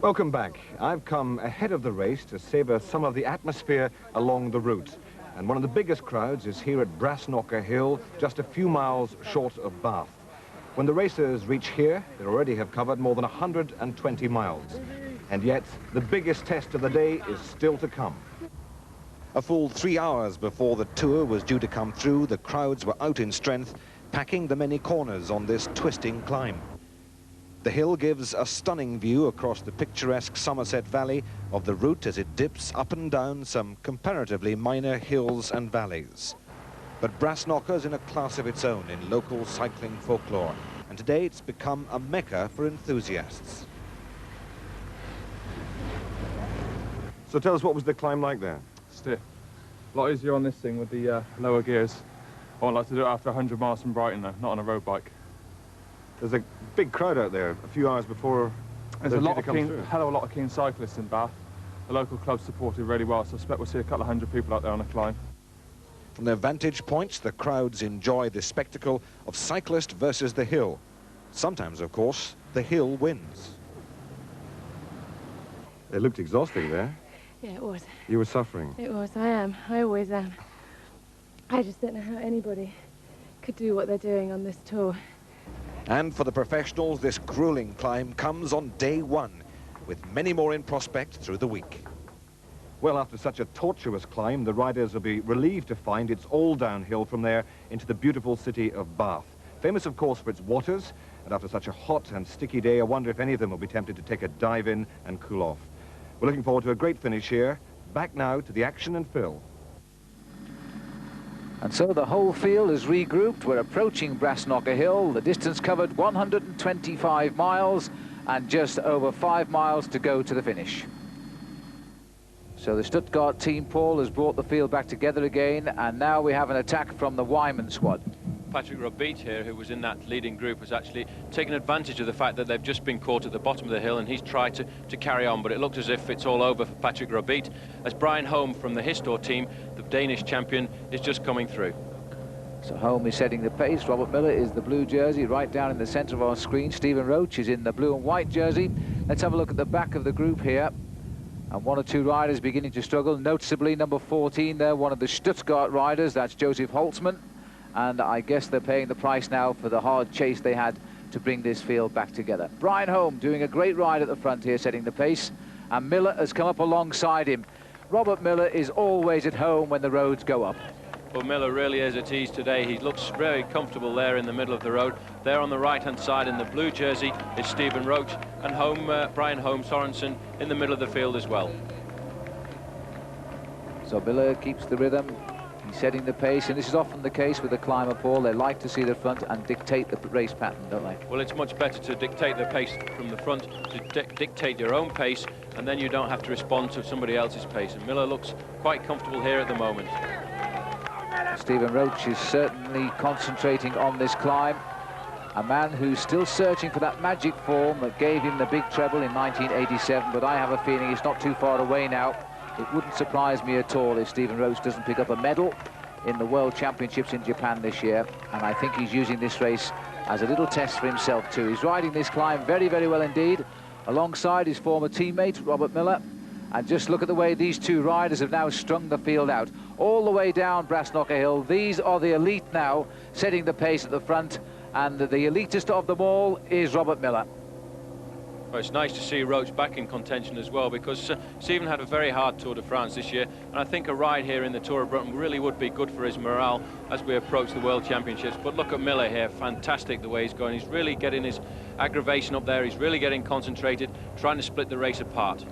Welcome back. I've come ahead of the race to savour some of the atmosphere along the route. And one of the biggest crowds is here at Brassknocker Hill, just a few miles short of Bath. When the racers reach here, they already have covered more than 120 miles. And yet, the biggest test of the day is still to come. A full 3 hours before the tour was due to come through, the crowds were out in strength, packing the many corners on this twisting climb. The hill gives a stunning view across the picturesque Somerset Valley of the route as it dips up and down some comparatively minor hills and valleys. But Brassknocker's in a class of its own in local cycling folklore, and today it's become a mecca for enthusiasts. So tell us, what was the climb like there? Stiff. A lot easier on this thing with the lower gears. I won't like to do it after 100 miles from Brighton though, not on a road bike. There's a big crowd out there a few hours before. There's a lot of hell of a lot of keen cyclists in Bath. The local club supported really well, so I suspect we'll see a couple of hundred people out there on the climb. From their vantage points, the crowds enjoy the spectacle of cyclist versus the hill. Sometimes, of course, the hill wins. It looked exhausting there. Yeah, it was. You were suffering. It was. I am. I always am. I just don't know how anybody could do what they're doing on this tour. And for the professionals, this grueling climb comes on day one, with many more in prospect through the week. Well, after such a tortuous climb, the riders will be relieved to find it's all downhill from there into the beautiful city of Bath. Famous, of course, for its waters, and after such a hot and sticky day, I wonder if any of them will be tempted to take a dive in and cool off. We're looking forward to a great finish here. Back now to the action and Phil. And so the whole field is regrouped. We're approaching Brassknocker Hill. The distance covered 125 miles and just over 5 miles to go to the finish. So the Stuttgart team, Paul, has brought the field back together again, and now we have an attack from the Wyman squad. Patrick Robert here, who was in that leading group, has actually taken advantage of the fact that they've just been caught at the bottom of the hill, and he's tried to carry on, but it looks as if it's all over for Patrick Robert, as Brian Holm from the Histor team, the Danish champion, is just coming through. So Holm is setting the pace. Robert Millar is the blue jersey right down in the centre of our screen. Stephen Roach is in the blue and white jersey. Let's have a look at the back of the group here. And one or two riders beginning to struggle. Noticeably, number 14 there, one of the Stuttgart riders, that's Joseph Holtzman. And I guess they're paying the price now for the hard chase they had to bring this field back together. Brian Holm doing a great ride at the front here, setting the pace. And Millar has come up alongside him. Robert Millar is always at home when the roads go up. Well, Millar really is at ease today. He looks very comfortable there in the middle of the road. There on the right-hand side in the blue jersey is Stephen Roach, and Brian Holm Sorensen in the middle of the field as well. So Millar keeps the rhythm. He's setting the pace, and this is often the case with the climber, Paul. They like to see the front and dictate the race pattern, don't they? Well, it's much better to dictate the pace from the front, to dictate your own pace, and then you don't have to respond to somebody else's pace. And Millar looks quite comfortable here at the moment. Stephen Roach is certainly concentrating on this climb. A man who's still searching for that magic form that gave him the big treble in 1987, but I have a feeling it's not too far away now. It wouldn't surprise me at all if Stephen Roach doesn't pick up a medal in the World Championships in Japan this year. And I think he's using this race as a little test for himself too. He's riding this climb very, very well indeed, alongside his former teammate, Robert Millar. And just look at the way these two riders have now strung the field out. All the way down Brassknocker Hill, these are the elite now, setting the pace at the front. And the elitist of them all is Robert Millar. Well, it's nice to see Roach back in contention as well, because Stephen had a very hard Tour de France this year, and I think a ride here in the Tour of Britain really would be good for his morale as we approach the World Championships. But look at Millar here, fantastic the way he's going. He's really getting his aggravation up there, he's really getting concentrated, trying to split the race apart.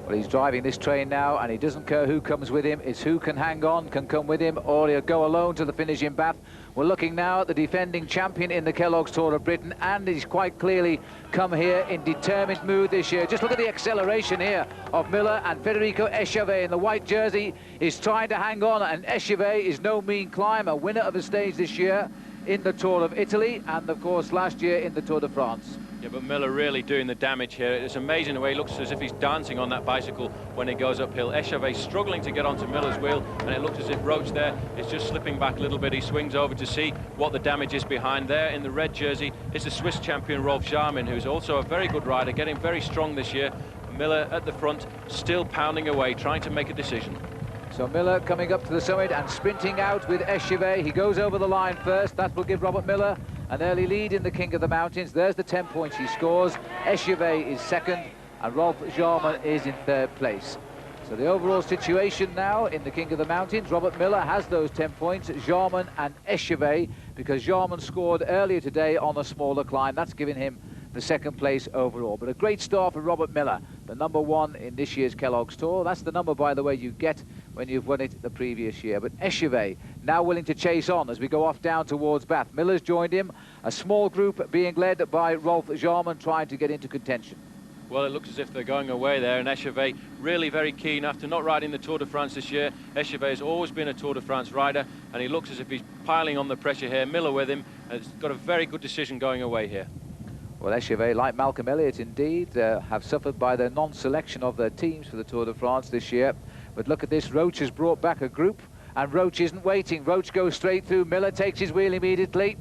Well, he's driving this train now, and he doesn't care who comes with him. It's who can hang on, can come with him, or he'll go alone to the finish in Bath. We're looking now at the defending champion in the Kelloggs Tour of Britain, and he's quite clearly come here in determined mood this year. Just look at the acceleration here of Millar, and Federico Echeverri in the white jersey is trying to hang on, and Echeverri is no mean climber, winner of the stage this year in the Tour of Italy, and of course last year in the Tour de France. Yeah, but Millar really doing the damage here. It's amazing the way he looks as if he's dancing on that bicycle when he goes uphill. Echeverri struggling to get onto Millar's wheel, and it looks as if Roach there is just slipping back a little bit. He swings over to see what the damage is behind there. In the red jersey is the Swiss champion Rolf Jarmin, who's also a very good rider, getting very strong this year. Millar at the front, still pounding away, trying to make a decision. So Millar coming up to the summit and sprinting out with Echeverry. He goes over the line first. That will give Robert Millar an early lead in the King of the Mountains. There's the 10 points he scores. Echeverry is second, and Rolf Jarman is in third place. So the overall situation now in the King of the Mountains, Robert Millar has those 10 points, Jarman and Echeverry, because Jarman scored earlier today on a smaller climb. That's given him the second place overall. But a great start for Robert Millar, the #1 in this year's Kelloggs Tour. That's the number, by the way, you get when you've won it the previous year. But Echeverry now willing to chase on as we go off down towards Bath. Millar's joined him, a small group being led by Rolf Jarman trying to get into contention. Well, it looks as if they're going away there, and Echeverry really very keen after not riding the Tour de France this year. Echeverry has always been a Tour de France rider, and he looks as if he's piling on the pressure here. Millar with him, and it's got a very good decision going away here. Well, Echeverry, like Malcolm Elliott indeed, have suffered by their non-selection of their teams for the Tour de France this year. But look at this, Roach has brought back a group, and Roach isn't waiting. Roach goes straight through, Millar takes his wheel immediately.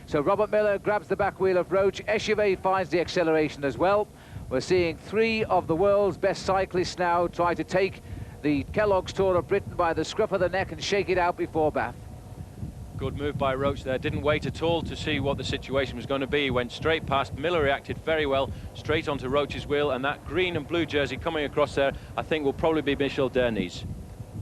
So Robert Millar grabs the back wheel of Roach. Echeverry finds the acceleration as well. We're seeing 3 of the world's best cyclists now try to take the Kelloggs Tour of Britain by the scruff of the neck and shake it out before Bath. Good move by Roach there. Didn't wait at all to see what the situation was going to be. He went straight past. Millar reacted very well, straight onto Roach's wheel, and that green and blue jersey coming across there, I think will probably be Michel Derni's.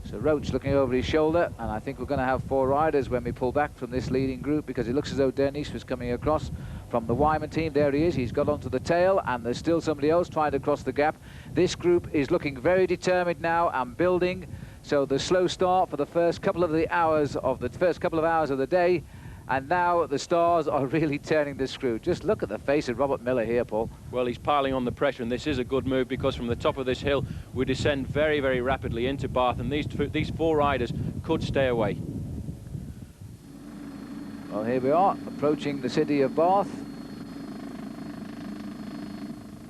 So Roach looking over his shoulder, and I think we're going to have 4 riders when we pull back from this leading group, because it looks as though Derni's was coming across from the Wyman team. There he is, he's got onto the tail, and there's still somebody else trying to cross the gap. This group is looking very determined now and building. So the slow start for the first couple of hours of the day, and now the stars are really turning the screw. Just look at the face of Robert Millar here, Paul. Well, he's piling on the pressure, and this is a good move, because from the top of this hill we descend very, very rapidly into Bath, and these 4 riders could stay away. Well, here we are, approaching the city of Bath.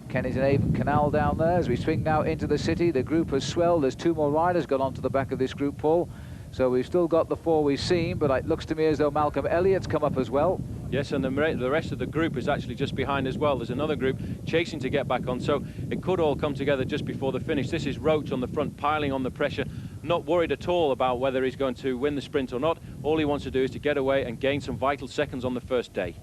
Kennington Avon Canal down there. As we swing now into the city, the group has swelled. There's 2 more riders got onto the back of this group, Paul. So we've still got the 4 we've seen, but it looks to me as though Malcolm Elliott's come up as well. Yes, and the rest of the group is actually just behind as well. There's another group chasing to get back on, so it could all come together just before the finish. This is Roach on the front, piling on the pressure, not worried at all about whether he's going to win the sprint or not. All he wants to do is to get away and gain some vital seconds on the first day.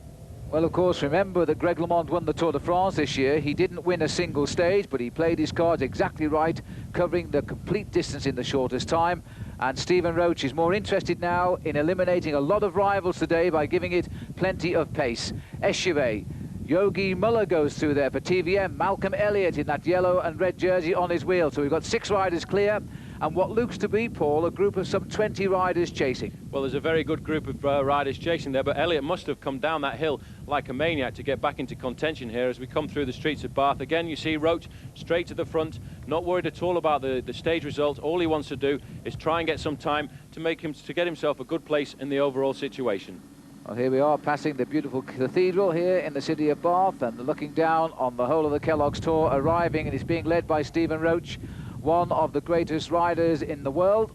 Well, of course, remember that Greg LeMond won the Tour de France this year. He didn't win a single stage, but he played his cards exactly right, covering the complete distance in the shortest time. And Stephen Roach is more interested now in eliminating a lot of rivals today by giving it plenty of pace. Echeverry, Yogi Muller goes through there for TVM. Malcolm Elliott in that yellow and red jersey on his wheel. So we've got 6 riders clear, and what looks to be, Paul, a group of some 20 riders chasing. Well, there's a very good group of riders chasing there, but Elliott must have come down that hill like a maniac to get back into contention here as we come through the streets of Bath. Again, you see Roach straight to the front, not worried at all about the stage result. All he wants to do is try and get some time to get himself a good place in the overall situation. Well, here we are passing the beautiful cathedral here in the city of Bath, and looking down on the whole of the Kelloggs Tour arriving, and it's being led by Stephen Roach, one of the greatest riders in the world.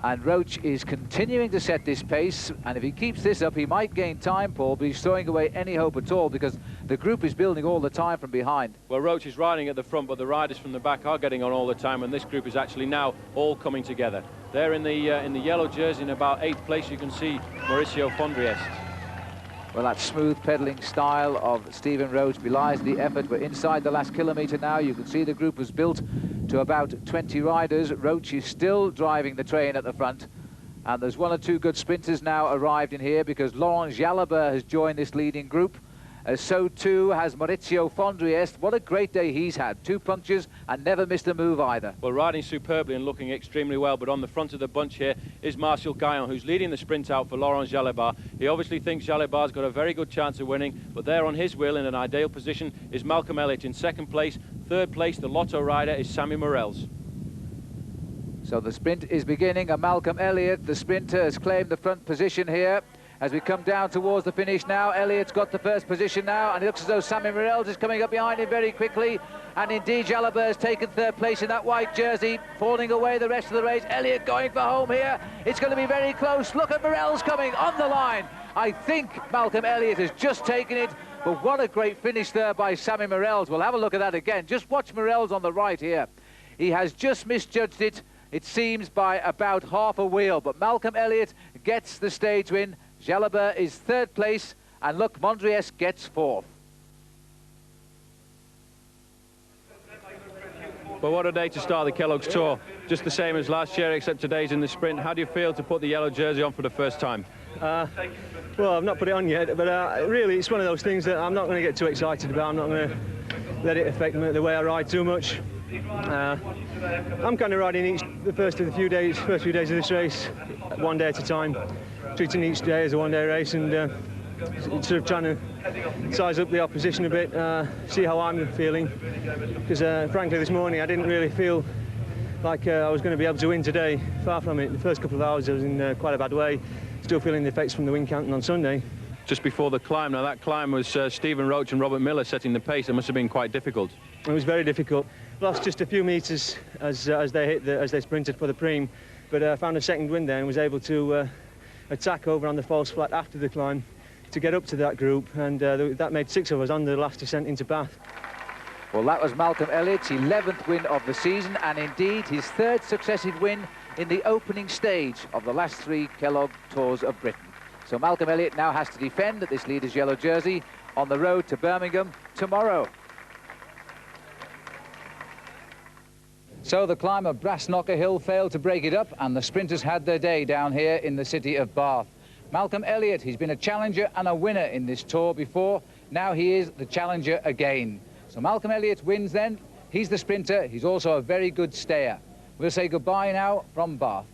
And Roach is continuing to set this pace, and if he keeps this up, he might gain time, Paul, but he's throwing away any hope at all, because the group is building all the time from behind. Well, Roach is riding at the front, but the riders from the back are getting on all the time, and this group is actually now all coming together. There in the yellow jersey in about 8th place, you can see Mauricio Fondriest. Well, that smooth pedalling style of Stephen Roach belies the effort. We're inside the last kilometre now. You can see the group has built to about 20 riders. Roach is still driving the train at the front. And there's 1 or 2 good sprinters now arrived in here, because Laurent Jalabert has joined this leading group. So too has Mauricio Fondriest. What a great day he's had. 2 punctures and never missed a move either. Well, riding superbly and looking extremely well, but on the front of the bunch here is Martial Gaillon, who's leading the sprint out for Laurent Jalabert. He obviously thinks Jalabert's got a very good chance of winning, but there on his wheel in an ideal position is Malcolm Elliott in 2nd place. 3rd place, the Lotto rider, is Sammy Morels. So the sprint is beginning, and Malcolm Elliott, the sprinter, has claimed the front position here. As we come down towards the finish now, Elliott's got the first position now, and it looks as though Sammy Morels is coming up behind him very quickly. And indeed, Jalabert has taken 3rd place in that white jersey, falling away the rest of the race. Elliott going for home here. It's going to be very close. Look at Morels coming on the line. I think Malcolm Elliott has just taken it, But what a great finish there by Sammy Morels. We'll have a look at that again. Just watch Morels on the right here. He has just misjudged it, it seems, by about half a wheel. But Malcolm Elliott gets the stage win. Jalabert is third place. And look, Mondries gets fourth. Well, what a day to start the Kelloggs Tour. Just the same as last year, except today's in the sprint. How do you feel to put the yellow jersey on for the first time? Well, I've not put it on yet, but really it's one of those things that I'm not going to get too excited about. I'm not going to let it affect me the way I ride too much. I'm kind of riding the first few days of this race, one day at a time, treating each day as a one-day race, and sort of trying to size up the opposition a bit, see how I'm feeling, because frankly this morning I didn't really feel like I was going to be able to win today. Far from it. The first couple of hours I was in quite a bad way, still feeling the effects from the wind canton on Sunday. Just before the climb, now that climb was Stephen Roach and Robert Millar setting the pace. It must have been quite difficult. It was very difficult. Lost just a few metres as they sprinted for the preem, but found a second wind there and was able to attack over on the false flat after the climb to get up to that group, and that made 6 of us on the last descent into Bath. Well, that was Malcolm Elliott's 11th win of the season, and indeed his 3rd successive win in the opening stage of the last 3 Kellogg Tours of Britain. So Malcolm Elliott now has to defend this leader's yellow jersey on the road to Birmingham tomorrow. So the climb of Brassknocker Hill failed to break it up, and the sprinters had their day down here in the city of Bath. Malcolm Elliott, he's been a challenger and a winner in this tour before. Now he is the challenger again. So Malcolm Elliott wins then. He's the sprinter. He's also a very good stayer. We'll say goodbye now from Bath.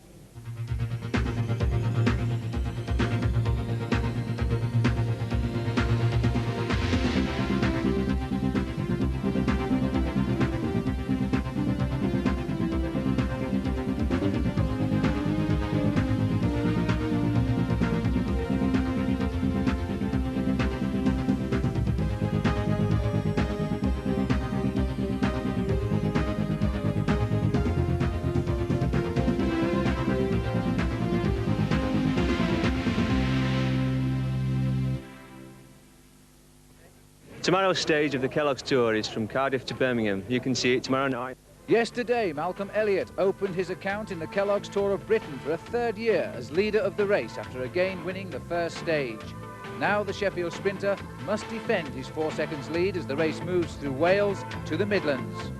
Tomorrow's stage of the Kelloggs Tour is from Cardiff to Birmingham. You can see it tomorrow night. Yesterday, Malcolm Elliott opened his account in the Kelloggs Tour of Britain for a 3rd year as leader of the race after again winning the first stage. Now the Sheffield sprinter must defend his 4 seconds lead as the race moves through Wales to the Midlands.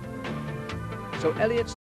So Elliott's